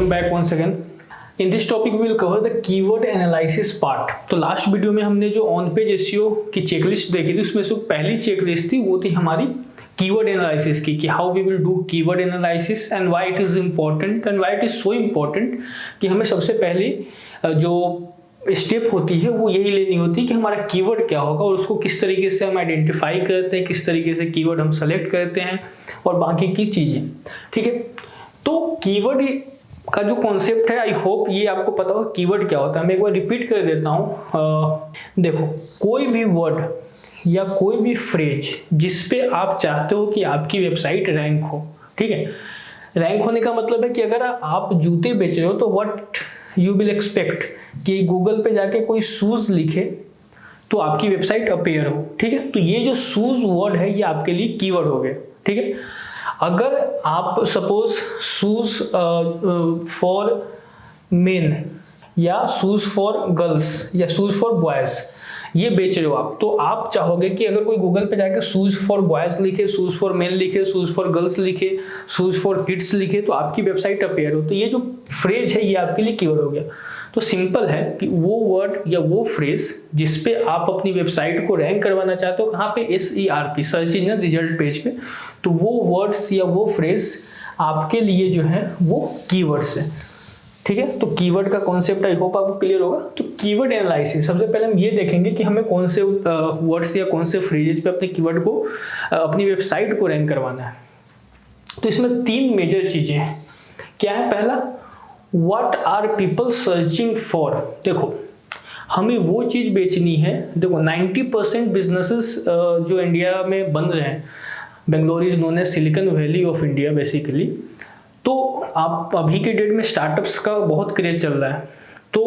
Welcome back once again. In this topic we will cover the keyword analysis part. तो last video में हमने जो on page SEO की checklist देखी थी, उसमें से पहली चेकलिस्ट थी वो थी हमारी कीवर्ड एनालिसिस की, कि how we will do keyword analysis and why it is important and why it is so important कि हमें सबसे पहले जो स्टेप होती है वो यही लेनी होती है कि हमारा कीवर्ड क्या होगा और उसको किस तरीके से हम आइडेंटिफाई करते हैं, किस तरीके से कीवर्ड हम सेलेक्ट करते हैं और बाकी की चीज़ें। ठीक है, तो कीवर्ड का जो कॉन्सेप्ट है, आई होप ये आपको पता होगा कीवर्ड क्या होता है। मैं एक बार रिपीट कर देता हूँ। देखो, कोई भी वर्ड या कोई भी फ्रेज जिस पे आप चाहते हो कि आपकी वेबसाइट रैंक हो, ठीक है, रैंक होने का मतलब है कि अगर आप जूते बेच रहे हो तो व्हाट यू विल एक्सपेक्ट कि गूगल पे जाके कोई शूज लिखे तो आपकी वेबसाइट अपीयर हो। ठीक है, तो ये जो शूज वर्ड है ये आपके लिए कीवर्ड हो गया। ठीक है, अगर आप सपोज शूज फॉर मेन या शूज फॉर गर्ल्स या शूज फॉर बॉयज ये बेच रहे हो आप, तो आप चाहोगे कि अगर कोई गूगल पे जाके शूज फॉर बॉयज लिखे, शूज फॉर मेन लिखे, शूज फॉर गर्ल्स लिखे, शूज फॉर किड्स लिखे तो आपकी वेबसाइट अपीयर हो। तो ये जो फ्रेज है ये आपके लिए कीवर्ड हो गया। तो सिंपल है कि वो वर्ड या वो फ्रेज जिस पे आप अपनी वेबसाइट को रैंक करवाना चाहते हो, कहाँ पे, SERP, search engine result page पे, तो वो वर्ड्स या वो फ्रेज आपके लिए जो है वो कीवर्ड्स है। ठीक है, तो कीवर्ड का कॉन्सेप्ट आई होप आपको क्लियर होगा। तो कीवर्ड एनालिसिस, सबसे पहले हम ये देखेंगे कि हमें कौन से वर्ड्स या कौन से फ्रेजेस पे अपने कीवर्ड को अपनी वेबसाइट को रैंक करवाना है। तो इसमें तीन मेजर चीजें हैं। क्या है? पहला, what are people searching for. देखो, हमें वो चीज बेचनी है। देखो 90% बिजनेसेस जो इंडिया में बन रहे हैं, Bangalore is known as silicon valley of India basically. तो आप अभी के डेट में स्टार्टअप्स का बहुत क्रेज चल रहा है। तो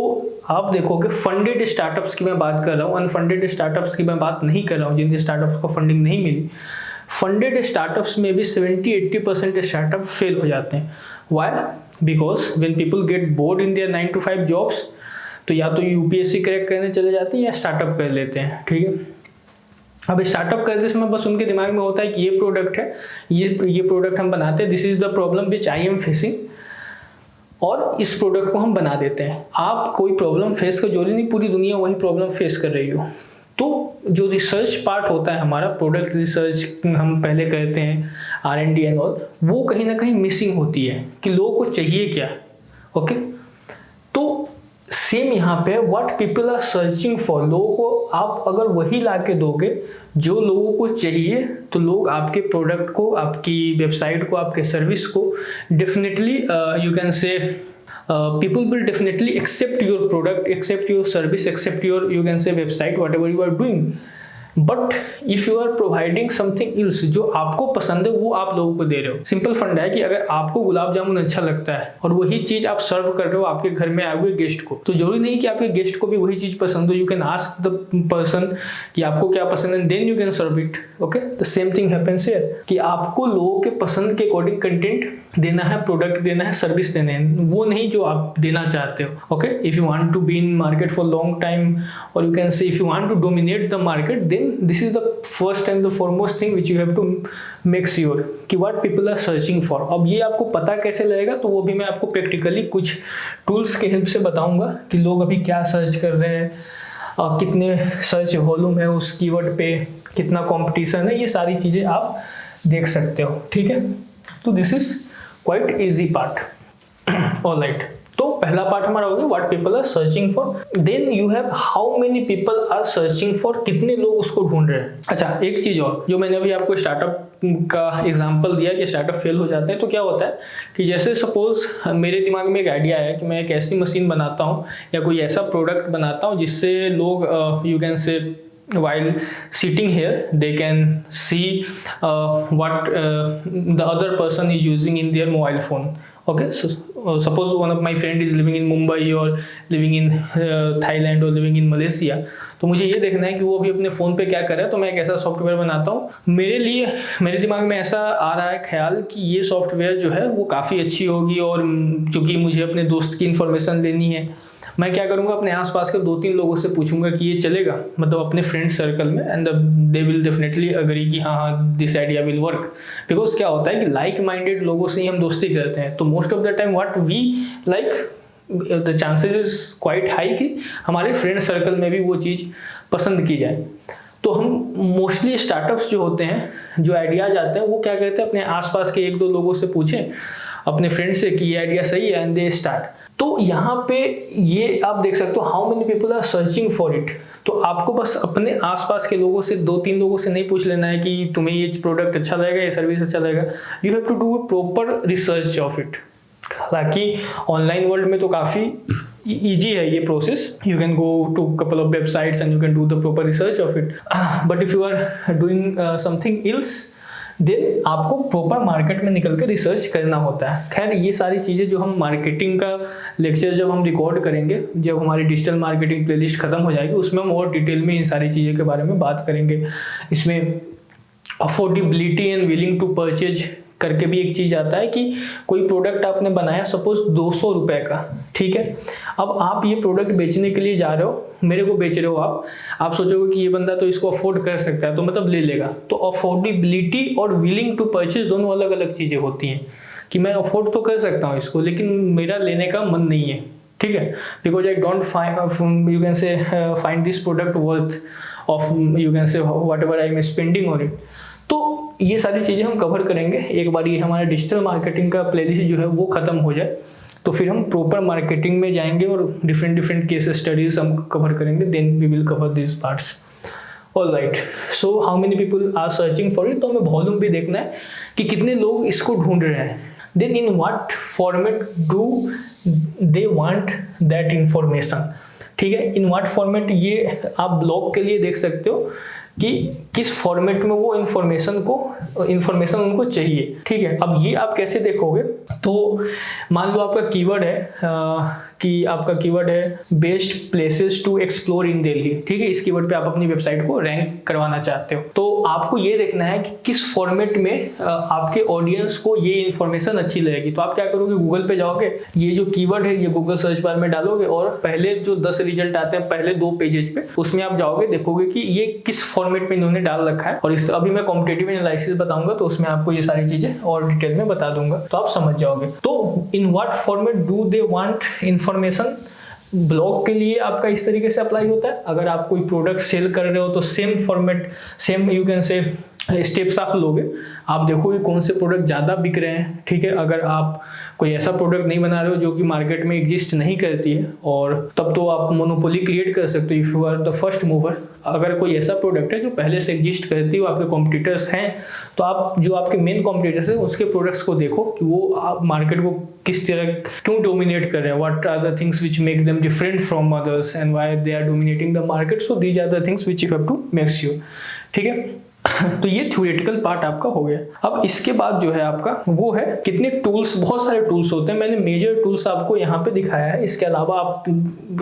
आप देखोगे फंडेड स्टार्टअप्स की मैं बात कर रहा हूँ, अनफंडेड स्टार्टअप्स की मैं बात नहीं कर रहा हूँ जिनके स्टार्टअप्स को फंडिंग नहीं मिली। फंडेड स्टार्टअप्स में भी 70-80% स्टार्टअप फेल हो जाते हैं। Why? Because when people get bored in their 9 to 5 jobs, तो या तो UPSC क्रैक करने चले जाते हैं या स्टार्टअप कर लेते हैं। ठीक है, अब स्टार्टअप करते समय बस उनके दिमाग में होता है कि ये प्रोडक्ट है, ये प्रोडक्ट हम बनाते हैं, this is the problem which I am facing, और इस प्रोडक्ट को हम बना देते हैं। आप कोई प्रॉब्लम फेस कर, जरूरी नहीं पूरी दुनिया वही प्रॉब्लम फेस कर रही हो। तो जो रिसर्च पार्ट होता है हमारा, प्रोडक्ट रिसर्च हम पहले करते हैं, R&D एंड ऑल, वो कहीं ना कहीं मिसिंग होती है कि लोगों को चाहिए क्या। ओके, तो सेम यहाँ पे what people are searching for, लोगों को आप अगर वही ला के दोगे जो लोगों को चाहिए, तो लोग आपके प्रोडक्ट को, आपकी वेबसाइट को, आपके सर्विस को डेफिनेटली यू कैन से people will definitely accept your product, accept your service, accept your, you can say, website, whatever you are doing. But if you are providing something else, जो आपको पसंद है वो आप लोगों को दे रहे हो। सिंपल फंडा है कि अगर आपको गुलाब जामुन अच्छा लगता है और वही चीज आप सर्व कर रहे हो आपके घर में आए हुए गेस्ट को, तो जरूरी नहीं कि आपके गेस्ट को भी वही चीज पसंद हो। You can ask the person कि आपको क्या पसंद है, then you can serve it. Okay, the same thing happens here कि आपको लोगों के पसंद के अकॉर्डिंग कंटेंट देना है, प्रोडक्ट देना है, सर्विस देना है, वो नहीं जो आप देना चाहते हो। Okay, if you want to be in market for long time, और you can say if you want to dominate the market, then this is the first and the foremost thing which you have to make sure कि what people are searching for। अब ये आपको पता कैसे लगेगा, तो वो भी मैं आपको प्रैक्टिकली कुछ टूल्स के हेल्प से बताऊंगा कि लोग अभी क्या सर्च कर रहे हैं, कितने सर्च वॉल्यूम है उस कीवर्ड पे, कितना कंपटीशन है, ये सारी चीजें आप देख सकते हो। ठीक है, तो this is quite easy part. Alright, तो पहला पार्ट हमारा हो गया what people are searching for. Then you have how many people are searching for, कितने लोग उसको ढूंढ रहे हैं। अच्छा, एक चीज और, जो मैंने अभी आपको स्टार्टअप का एग्जांपल दिया कि स्टार्टअप फेल हो जाते हैं, तो क्या होता है कि जैसे सपोज मेरे दिमाग में एक आइडिया है कि मैं एक ऐसी मशीन बनाता हूँ या कोई ऐसा प्रोडक्ट बनाता हूँ जिससे लोग यू कैन से while sitting here they can see what the other person is using in their mobile phone. Okay, so suppose one of my friend is living in Mumbai or living in Thailand or living in Malaysia, तो मुझे ये देखना है कि वो भी अपने phone पे क्या कर रहा है। तो मैं एक ऐसा सॉफ्टवेयर बनाता हूँ, मेरे लिए, मेरे दिमाग में ऐसा आ रहा है ख्याल कि ये सॉफ्टवेयर जो है वो काफ़ी अच्छी होगी, और चूँकि मुझे अपने दोस्त की इन्फॉर्मेशन लेनी है, मैं क्या करूँगा, अपने आसपास के 2-3 लोगों से पूछूंगा कि ये चलेगा, मतलब अपने फ्रेंड सर्कल में, and they will definitely agree कि हाँ this idea will work. Because क्या होता है कि लाइक माइंडेड लोगों से ही हम दोस्ती करते हैं, तो most of the time what we like, the chances is quite high कि हमारे फ्रेंड सर्कल में भी वो चीज़ पसंद की जाए। तो हम मोस्टली स्टार्टअप्स जो होते हैं, जो आइडियाज आते हैं, वो क्या कहते हैं, अपने आसपास के 1-2 लोगों से पूछें, अपने फ्रेंड से कि ये आइडिया सही है, एंड दे स्टार्ट। तो यहाँ पे ये आप देख सकते हो how many people are searching for it. तो आपको बस अपने आसपास के लोगों से, 2-3 लोगों से नहीं पूछ लेना है कि तुम्हें ये प्रोडक्ट अच्छा लगेगा, ये सर्विस अच्छा लगेगा। You have to do proper research of it. हालांकि ऑनलाइन वर्ल्ड में तो काफ़ी ईजी है ये process, you can go to couple of websites and you can do the proper research of it, but if you are doing something else then आपको proper market में निकल के रिसर्च करना होता है। खैर ये सारी चीज़ें जो हम मार्केटिंग का लेक्चर जब हम रिकॉर्ड करेंगे, जब हमारी डिजिटल मार्केटिंग प्लेलिस्ट खत्म हो जाएगी, उसमें हम और डिटेल में इन सारी चीज़ों के बारे में बात करेंगे। इसमें affordability and willing to purchase करके भी एक चीज़ आता है कि कोई प्रोडक्ट आपने बनाया सपोज 200 रुपये का, ठीक है, अब आप ये प्रोडक्ट बेचने के लिए जा रहे हो, मेरे को बेच रहे हो आप सोचोगे कि ये बंदा तो इसको अफोर्ड कर सकता है, तो मतलब ले लेगा। तो अफोर्डेबिलिटी और विलिंग टू परचेज दोनों अलग अलग चीज़ें होती हैं, कि मैं अफोर्ड तो कर सकता हूँ इसको, लेकिन मेरा लेने का मन नहीं है, ठीक है, because I don't find, you can से find this product worth of, you can से what ever I am spending on it. तो ये सारी चीज़ें हम कवर करेंगे एक बार ये हमारा डिजिटल मार्केटिंग का प्लेलिस्ट जो है वो ख़त्म हो जाए, तो फिर हम प्रॉपर मार्केटिंग में जाएंगे और डिफरेंट केस स्टडीज हम कवर करेंगे, then we will cover this parts. All right, so how many people are searching for it, तो हमें वॉल्यूम भी देखना है कि कितने लोग इसको ढूंढ रहे हैं। Then in what format do they want that information, ठीक है, इन व्हाट फॉर्मेट, ये आप ब्लॉग के लिए देख सकते हो कि किस फॉर्मेट में वो इन्फॉर्मेशन उनको चाहिए, ठीक है। अब ये आप कैसे देखोगे, तो मान लो आपका कीवर्ड है कि आपका कीवर्ड है best places to explore in Delhi, ठीक है, इस कीवर्ड पे आप अपनी वेबसाइट को रैंक करवाना चाहते हो, तो आपको ये देखना है कि किस फॉर्मेट में आपके ऑडियंस को ये इन्फॉर्मेशन अच्छी लगेगी। तो आप क्या करोगे, गूगल पे जाओगे, ये जो कीवर्ड है ये गूगल सर्च बार में डालोगे, और पहले जो 10 रिजल्ट आते हैं पहले 2 पेजेस पे, उसमें आप जाओगे, देखोगे कि ये किस फॉर्मेट में इन्होंने डाल रखा है, और इस अभी मैं कॉम्पिटिटिव एनालिसिस बताऊंगा तो उसमें आपको ये सारी चीजें और डिटेल में बता दूंगा, तो आप समझ जाओगे। तो इन what format do they want information, blog के लिए आपका इस तरीके से अप्लाई होता है। अगर आप कोई प्रोडक्ट सेल कर रहे हो तो same format, same you can से स्टेप्स आप लोगे, आप देखोगे कौन से प्रोडक्ट ज़्यादा बिक रहे हैं, ठीक है। अगर आप कोई ऐसा प्रोडक्ट नहीं बना रहे हो जो कि मार्केट में एग्जिस्ट नहीं करती है, और तब तो आप मोनोपोली क्रिएट कर सकते हो if you are the first mover. अगर कोई ऐसा प्रोडक्ट है जो पहले से एग्जिस्ट करती हो, आपके कॉम्पिटिटर्स हैं, तो आप जो आपके मेन कॉम्पिटिटर्स हैं उसके प्रोडक्ट्स को देखो कि वो मार्केट को किस तरह क्यों डोमिनेट कर रहे हैं, what are the things which make them different from others and why they are dominating the market, so these are the things which you have to make sure, ठीक है। तो ये थ्योरेटिकल पार्ट आपका हो गया। अब इसके बाद जो है आपका वो है कितने टूल्स, बहुत सारे टूल्स होते हैं, मैंने मेजर टूल्स आपको यहाँ पे दिखाया है, इसके अलावा आप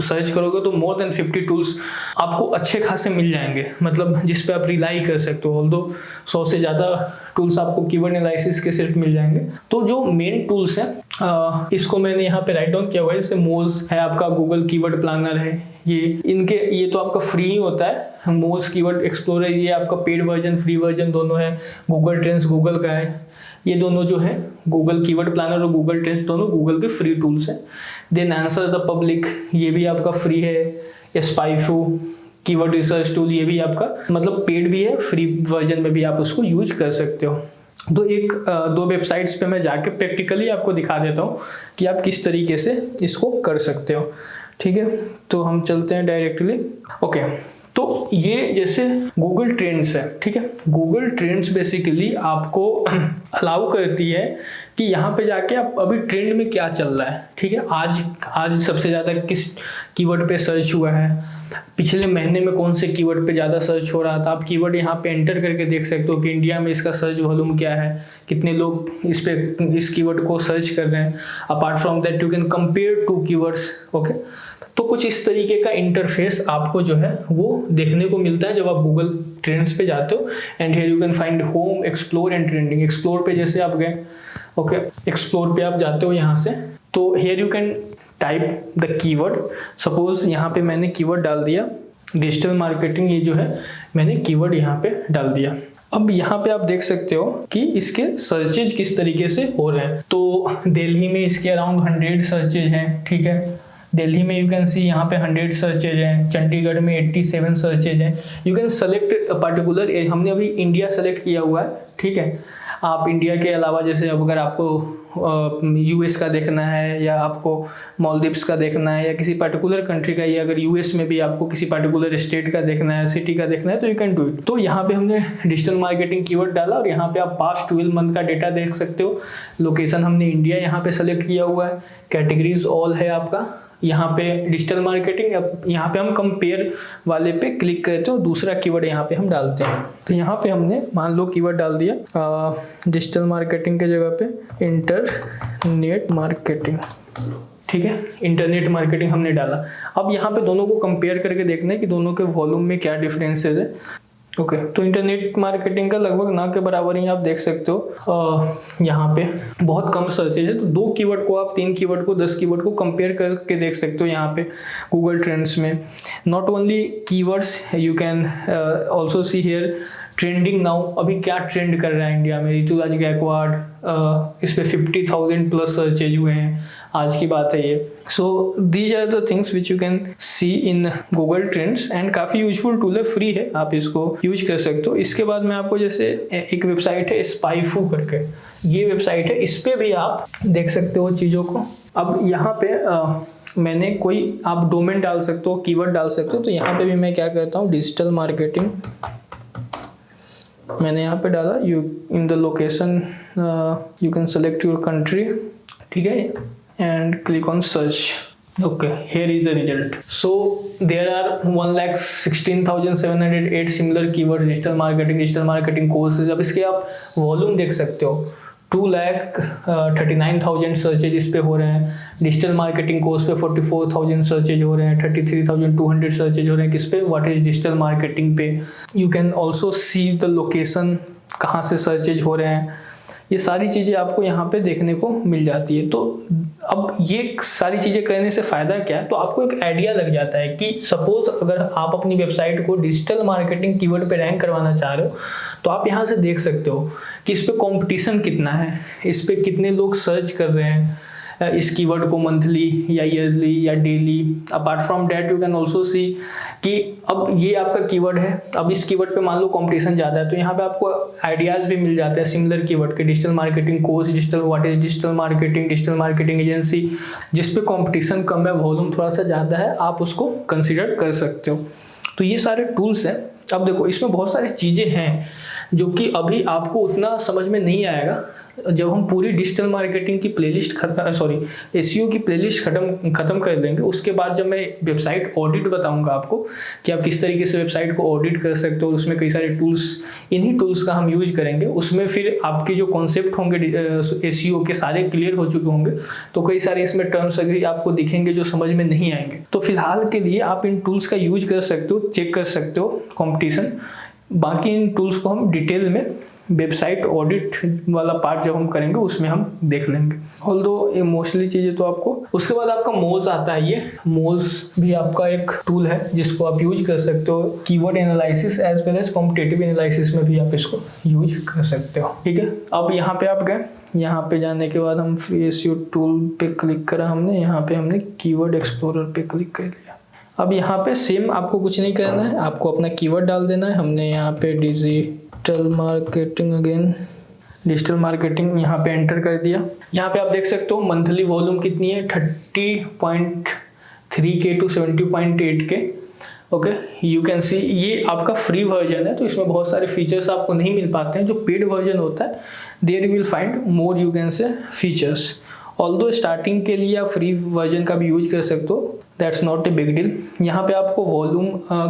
सर्च करोगे तो मोर देन 50 टूल्स आपको अच्छे खासे मिल जाएंगे, मतलब जिस पे आप रिलाई कर सकते हो। ऑल्दो 100 से ज़्यादा टूल्स आपको कीवर्ड एनालिसिस के सिर्फ मिल जाएंगे। तो जो मेन टूल्स हैं इसको मैंने यहाँ पे राइट डाउन किया हुआ है, जैसे मोज है आपका, गूगल कीवर्ड प्लानर है, ये तो आपका फ्री ही होता है। मोज कीवर्ड एक्सप्लोरर ये आपका पेड वर्जन, फ्री वर्जन दोनों है। गूगल ट्रेंड्स गूगल का है, ये दोनों जो है गूगल कीवर्ड प्लानर और गूगल ट्रेंड्स दोनों गूगल के फ्री टूल्स हैं। देन आंसर द पब्लिक, ये भी आपका फ्री है। स्पाइफू कीवर्ड रिसर्च टूल, ये भी आपका मतलब पेड भी है, फ्री वर्जन में भी आप उसको यूज कर सकते हो। तो 1-2 वेबसाइट्स पे मैं जाके प्रैक्टिकली आपको दिखा देता हूँ कि आप किस तरीके से इसको कर सकते हो, ठीक है। तो हम चलते हैं डायरेक्टली। ओके, तो ये जैसे गूगल ट्रेंड्स है, ठीक है। गूगल ट्रेंड्स बेसिकली आपको अलाउ करती है कि यहाँ पे जाके आप अभी ट्रेंड में क्या चल रहा है, ठीक है। आज सबसे ज़्यादा किस कीवर्ड पे सर्च हुआ है, पिछले महीने में कौन से कीवर्ड पे ज़्यादा सर्च हो रहा था, आप कीवर्ड यहाँ पे एंटर करके देख सकते हो कि इंडिया में इसका सर्च वॉल्यूम क्या है, कितने लोग इस कीवर्ड को सर्च कर रहे हैं। Apart from that you can compare 2 keywords, okay. तो कुछ इस तरीके का इंटरफेस आपको जो है वो देखने को मिलता है जब आप गूगल ट्रेंड्स पे जाते हो। And here you can find home, explore and trending. Explore पे जैसे आप गए, ओके, एक्सप्लोर पे आप जाते हो यहाँ से, तो here you can type the keyword. Suppose यहाँ पे मैंने कीवर्ड डाल दिया डिजिटल मार्केटिंग, ये जो है मैंने कीवर्ड यहाँ पे डाल दिया। अब यहाँ पे आप देख सकते हो कि इसके सर्चेज किस तरीके से हो रहे हैं। तो दिल्ली में इसके अराउंड 100 सर्चेज हैं, ठीक है। दिल्ली में यू कैन सी यहाँ पे 100 सर्चेज हैं, चंडीगढ़ में 87 सर्चेज हैं। यू कैन सेलेक्ट पर्टिकुलर, हमने अभी इंडिया सेलेक्ट किया हुआ है, ठीक है। आप इंडिया के अलावा जैसे अब अगर आपको यूएस का देखना है या आपको मालदीव्स का देखना है या किसी पर्टिकुलर कंट्री का, या अगर यूएस में भी आपको किसी पर्टिकुलर स्टेट का देखना है, सिटी का देखना है, तो यू कैन डू इट। तो यहाँ पे हमने डिजिटल मार्केटिंग कीवर्ड डाला और यहाँ पे आप पास्ट 12 मंथ का डेटा देख सकते हो। लोकेशन हमने इंडिया यहाँ पे सेलेक्ट किया हुआ है। कैटेगरीज ऑल है आपका यहाँ पे डिजिटल मार्केटिंग। अब यहाँ पे हम कंपेयर वाले पे क्लिक करते हैं और दूसरा कीवर्ड यहाँ पे हम डालते हैं। तो यहाँ पे हमने मान लो कीवर्ड डाल दिया डिजिटल मार्केटिंग के जगह पे इंटरनेट मार्केटिंग, ठीक है। इंटरनेट मार्केटिंग हमने डाला। अब यहाँ पे दोनों को कंपेयर करके देखना है कि दोनों के वॉल्यूम में क्या डिफरेंसेस है। ओके, तो इंटरनेट मार्केटिंग का लगभग ना के बराबर ही आप देख सकते हो। यहाँ पे बहुत कम सर्चेज है, तो 2 कीवर्ड को आप 3 कीवर्ड को 10 कीवर्ड को कंपेयर करके देख सकते हो यहाँ पे गूगल ट्रेंड्स में। Not only keywords, you can also see here trending now, अभी क्या ट्रेंड कर रहा है इंडिया में। ऋतुराज गायकवाड़, इस पे 50,000 प्लस सर्चेज हुए हैं, आज की बात है ये। So these are the things which you can see in Google trends and काफ़ी यूजफुल टूल है, फ्री है, आप इसको यूज कर सकते हो। इसके बाद मैं आपको जैसे एक वेबसाइट है स्पाइफू करके, ये वेबसाइट है, इस पे भी आप देख सकते हो चीज़ों को। अब यहाँ पे मैंने कोई आप डोमेन डाल सकते हो, कीवर्ड डाल सकते हो। तो यहाँ पे भी मैं क्या करता हूँ, डिजिटल मार्केटिंग मैंने यहाँ पे डाला। You in the location you can select your country, ठीक है, and click on search. Okay, here is the result. So there are 1,16,708 similar keyword digital marketing courses. अब इसके आप वॉल्यूम देख सकते हो, 2,39,000 सर्चेज इस पे हो रहे हैं। डिजिटल मार्केटिंग कोर्स पे 44,000 सर्चेज हो रहे हैं। 33,200 सर्चेज हो रहे हैं किस पे, व्हाट इज डिजिटल मार्केटिंग पे। You can also see the location, कहाँ से सर्चेज हो रहे हैं। ये सारी चीज़ें आपको यहाँ पे देखने को मिल जाती है। तो अब ये सारी चीज़ें करने से फ़ायदा क्या है, तो आपको एक आइडिया लग जाता है कि सपोज अगर आप अपनी वेबसाइट को डिजिटल मार्केटिंग कीवर्ड पे रैंक करवाना चाह रहे हो, तो आप यहाँ से देख सकते हो कि इस पे कंपटीशन कितना है, इस पे कितने लोग सर्च कर रहे हैं इस कीवर्ड को, मंथली या ईयरली या daily. Apart from that you can also see कि अब ये आपका कीवर्ड है, अब इस कीवर्ड पे मान लो कंपटीशन ज़्यादा है, तो यहाँ पे आपको आइडियाज़ भी मिल जाते हैं सिमिलर कीवर्ड के। Digital marketing course, what is digital marketing agency, जिस पे कंपटीशन कम है, वॉल्यूम थोड़ा सा ज़्यादा है, आप उसको कंसिडर कर सकते हो। तो ये सारे टूल्स हैं। अब देखो इसमें बहुत सारी चीज़ें हैं जो कि अभी आपको उतना समझ में नहीं आएगा। जब हम पूरी डिजिटल मार्केटिंग की प्लेलिस्ट एसईओ की प्लेलिस्ट खत्म कर देंगे, उसके बाद जब मैं वेबसाइट ऑडिट बताऊंगा आपको कि आप किस तरीके से वेबसाइट को ऑडिट कर सकते हो, उसमें कई सारे टूल्स, इन्हीं टूल्स का हम यूज करेंगे। उसमें फिर आपके जो कॉन्सेप्ट होंगे एसईओ के सारे क्लियर हो चुके होंगे, तो कई सारे इसमें टर्म्स अग्री आपको दिखेंगे जो समझ में नहीं आएंगे। तो फिलहाल के लिए आप इन टूल्स का यूज कर सकते हो, चेक कर सकते हो कॉम्पिटिशन। बाकी इन टूल्स को हम डिटेल में वेबसाइट ऑडिट वाला पार्ट जब हम करेंगे उसमें हम देख लेंगे। ऑल्दो ये मोस्टली चीज़ें तो आपको, उसके बाद आपका मोज आता है। ये मोज भी आपका एक टूल है जिसको आप यूज कर सकते हो keyword analysis as well as competitive analysis में भी आप इसको यूज कर सकते हो, ठीक है। अब यहाँ पे आप गए, यहाँ पे जाने के बाद हम फ्री एसईओ टूल पे क्लिक करा हमने, यहाँ पे हमने कीवर्ड एक्सप्लोरर पे क्लिक कर लिया। अब यहाँ पे सेम आपको कुछ नहीं करना है, आपको अपना कीवर्ड डाल देना है। हमने यहाँ पे डिजिटल मार्केटिंग यहाँ पे एंटर कर दिया। यहाँ पे आप देख सकते हो मंथली वॉल्यूम कितनी है, 30.3K to 70.8K। Okay, you can सी ये आपका फ्री वर्जन है, तो इसमें बहुत सारे फीचर्स आपको नहीं मिल पाते हैं। जो पेड वर्जन होता है there you will find more you can say features. Although starting के लिए आप फ्री वर्जन का भी यूज कर सकते हो, that's not a big deal. यहाँ पे आपको वॉल्यूम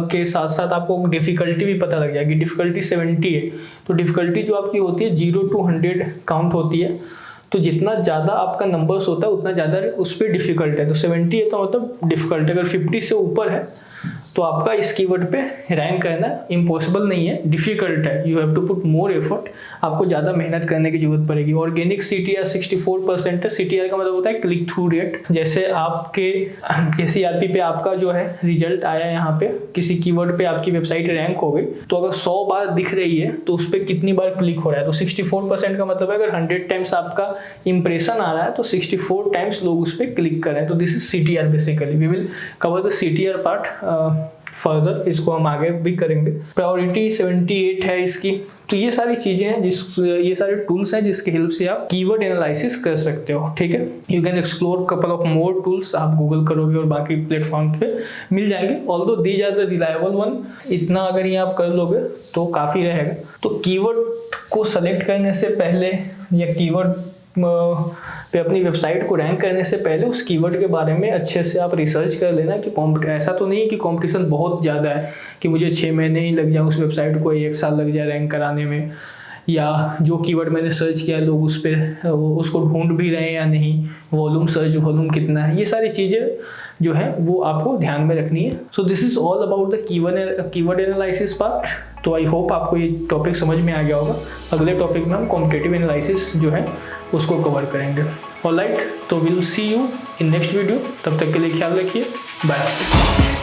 के साथ साथ आपको डिफ़िकल्टी भी पता लग जाएगी। डिफ़िकल्टी 70 है, तो डिफ़िकल्टी जो आपकी होती है 0 to 100 काउंट होती है। तो जितना ज़्यादा आपका नंबर्स होता है उतना ज़्यादा उस पर डिफ़िकल्ट है। तो 70 है तो मतलब डिफ़िकल्ट, अगर 50 से ऊपर है तो आपका इस कीवर्ड पे रैंक करना इम्पॉसिबल नहीं है, डिफिकल्ट है। You have to put more effort, आपको ज़्यादा मेहनत करने की जरूरत पड़ेगी। ऑर्गेनिक CTR 64% है। CTR का मतलब होता है क्लिक थ्रू रेट। जैसे आपके SERP पे आपका जो है रिजल्ट आया, यहाँ पे किसी कीवर्ड पे आपकी वेबसाइट रैंक हो गई, तो अगर 100 बार दिख रही है तो उस पर कितनी बार क्लिक हो रहा है, तो 64% का मतलब है अगर 100 टाइम्स आपका इंप्रेशन आ रहा है तो 64 टाइम्स लोग उस पर क्लिक कर रहे हैं। तो this is CTR basically. We will cover the CTR part further, इसको हम आगे भी करेंगे। प्रायोरिटी 78 है इसकी। तो ये सारी चीजें हैं, ये सारे टूल्स हैं जिसके हेल्प से आप कीवर्ड एनालिसिस कर सकते हो, ठीक है। You can explore couple of more tools, आप गूगल करोगे और बाकी प्लेटफॉर्म पे मिल जाएंगे। Although these are the reliable one. इतना अगर ये आप कर लोगे तो काफी रहेगा। तो कीवर्ड को सेलेक्ट करने से पहले या कीवर्ड पे अपनी वेबसाइट को रैंक करने से पहले उस कीवर्ड के बारे में अच्छे से आप रिसर्च कर लेना कि ऐसा तो नहीं कि कंपटीशन बहुत ज़्यादा है कि मुझे 6 महीने ही लग जाए उस वेबसाइट को, 1 साल लग जाए रैंक कराने में, या जो कीवर्ड मैंने सर्च किया लोग उस पर उसको ढूंढ भी रहे हैं या नहीं, वॉल्यूम सर्च वॉल्यूम कितना है, ये सारी चीज़ें जो है वो आपको ध्यान में रखनी है। So this is all about the keyword analysis part. तो आई होप आपको ये टॉपिक समझ में आ गया होगा। अगले टॉपिक में हम कॉम्पिटिटिव एनालिसिस जो है उसको कवर करेंगे। ऑलराइट, तो will see you in next video. तब तक के लिए ख्याल रखिए, बाय।